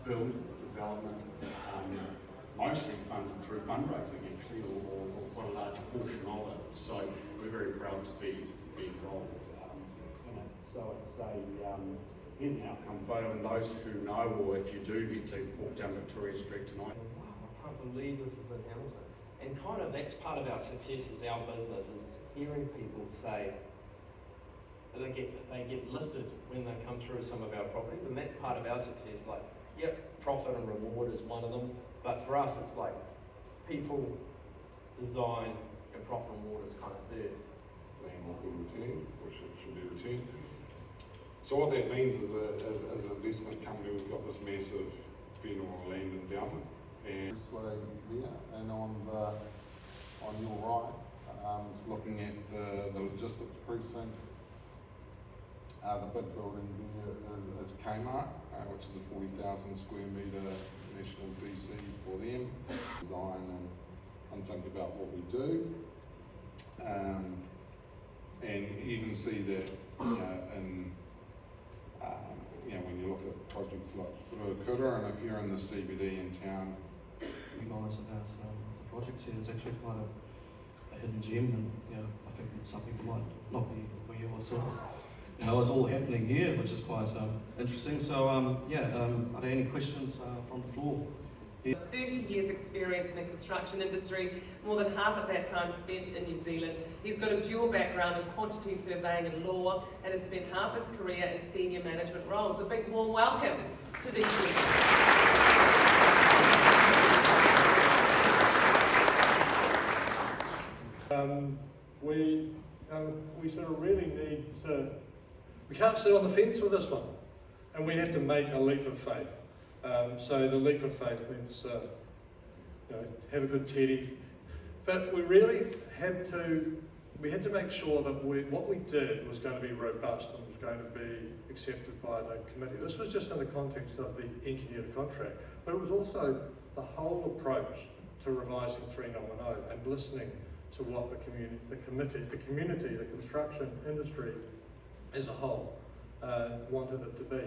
build, development, mostly funded through fundraising actually, or quite a large portion of it. So we're very proud to be involved in it. So it's here's an outcome photo, and those who know, or if you do get to walk down Victoria Street tonight. Wow, I can't believe this is in Hamilton. And kind of that's part of our success as our business, is hearing people say they get lifted when they come through some of our properties, and that's part of our success. Like, yep, profit and reward is one of them, but for us it's like people, design, and profit and reward is kind of third. Land will be returned, or should be returned. So what that means is, as an investment company, we've got this massive funeral land endowment, and this way there, and on your right, looking at the logistics precinct. The big building there is Kmart, which is a 40,000 square metre national DC for them. Design and think about what we do, and you can see that when you look at projects like Ruakura, and if you're in the CBD in town. You guys about the projects here, it's actually quite a hidden gem, and I think it's something that might not be where you are sort of. It's all happening here, which is quite interesting. So, are there any questions from the floor? 30 years experience in the construction industry, more than half of that time spent in New Zealand. He's got a dual background in quantity surveying and law, and has spent half his career in senior management roles. A big warm welcome to these guests. We sort of really need to, we can't sit on the fence with this one, and we have to make a leap of faith. So the leap of faith means, have a good teddy, but we really had to make sure that what we did was going to be robust and was going to be accepted by the committee. This was just in the context of the engineered contract, but it was also the whole approach to revising 390 and listening to what the community, the construction industry as a whole wanted it to be.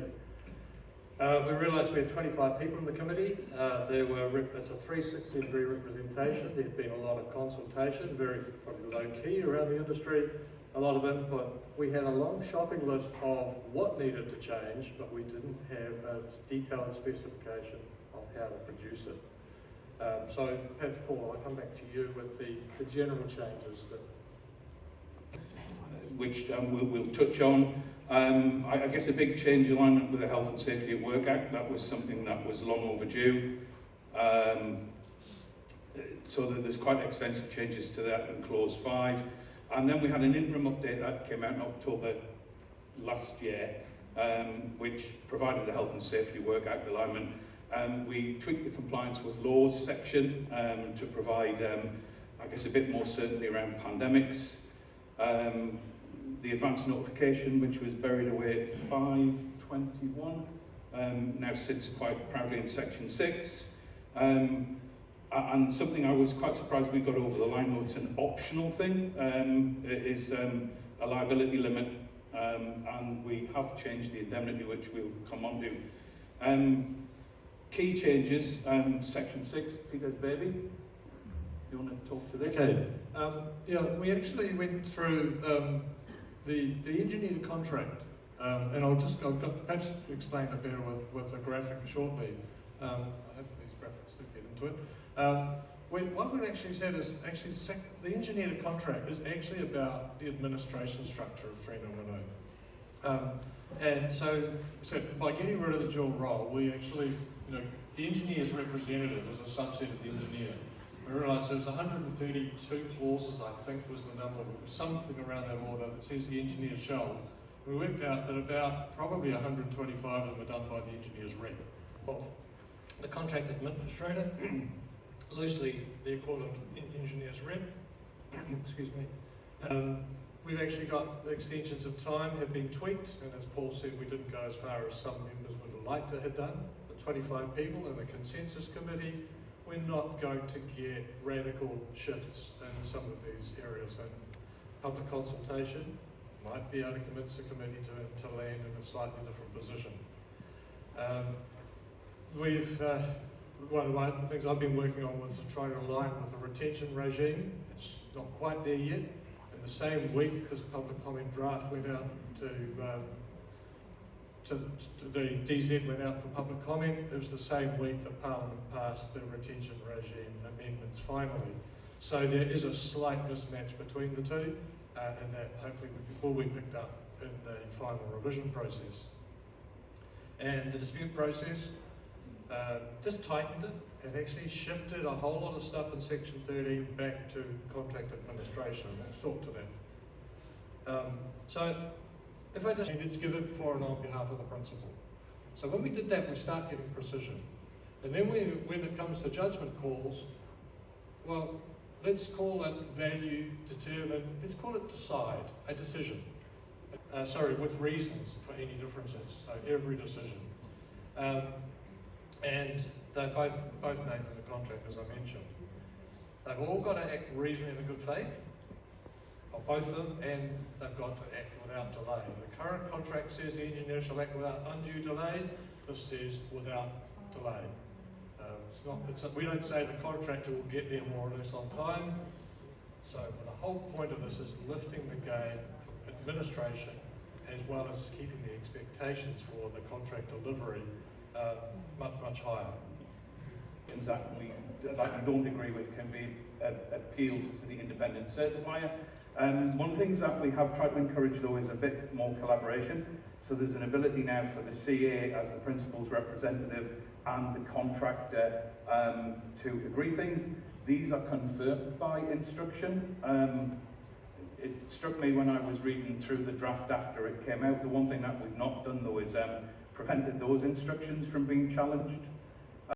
We realised we had 25 people in the committee. It's a 360-degree representation. There had been a lot of consultation, very probably low-key around the industry, a lot of input. We had a long shopping list of what needed to change, but we didn't have a detailed specification of how to produce it. So perhaps, Paul, I'll come back to you with the general changes that... Which we'll touch on. I guess a big change alignment with the Health and Safety at Work Act. That was something that was long overdue. So there's quite extensive changes to that in Clause 5. And then we had an interim update that came out in October last year, which provided the Health and Safety Work Act alignment. We tweaked the compliance with laws section to provide, I guess, a bit more certainty around pandemics. The advance notification, which was buried away at 521, now sits quite proudly in Section 6. And something I was quite surprised we got over the line, though it's an optional thing, is a liability limit, and we have changed the indemnity, which we'll come on to. Key changes, Section 6, Peter's baby. Do you want to talk to this? Okay. We actually went through the engineered contract, and I'll perhaps explain it better with a graphic shortly. I hope these graphics do get into it. What we actually said is the engineered contract is actually about the administration structure of 390. And so by getting rid of the dual role, we actually, the engineer's representative is a subset of the engineer. We realised there was 132 clauses, I think was the number, something around that order that says the engineer shall. We worked out that about probably 125 of them are done by the engineer's rep. Well, the contract administrator, loosely the equivalent of engineer's rep, excuse me. We've actually got the extensions of time have been tweaked, and as Paul said, we didn't go as far as some members would have liked to have done. The 25 people in the consensus committee, we're not going to get radical shifts in some of these areas, and public consultation might be able to convince the committee to land in a slightly different position. we've, one of the things I've been working on was to try to align with the retention regime. It's not quite there yet. In the same week, this public comment draft went out to the DZ went out for public comment. It was the same week that Parliament passed the retention regime amendments finally. So there is a slight mismatch between the two, and that hopefully will be picked up in the final revision process. And the dispute process just tightened it and actually shifted a whole lot of stuff in section 13 back to contract administration. We'll talk to that. So if I just, it's given for and on behalf of the principal. So when we did that, we start getting precision. And then when it comes to judgment calls, well, let's call it value, determine, let's call it decide, a decision. With reasons for any differences, so every decision. And they're both named in the contract, as I mentioned. They've all got to act reasonably in good faith, or both of them, and they've got to act without delay. The current contract says the engineer shall act without undue delay. This says without delay. We don't say the contractor will get there more or less on time. So the whole point of this is lifting the game from administration as well as keeping the expectations for the contract delivery much, much higher. That we don't agree with can be appealed to the independent certifier. One of the things that we have tried to encourage though is a bit more collaboration. So there's an ability now for the CA as the principal's representative and the contractor to agree things. These are confirmed by instruction. It struck me when I was reading through the draft after it came out, the one thing that we've not done though is prevented those instructions from being challenged.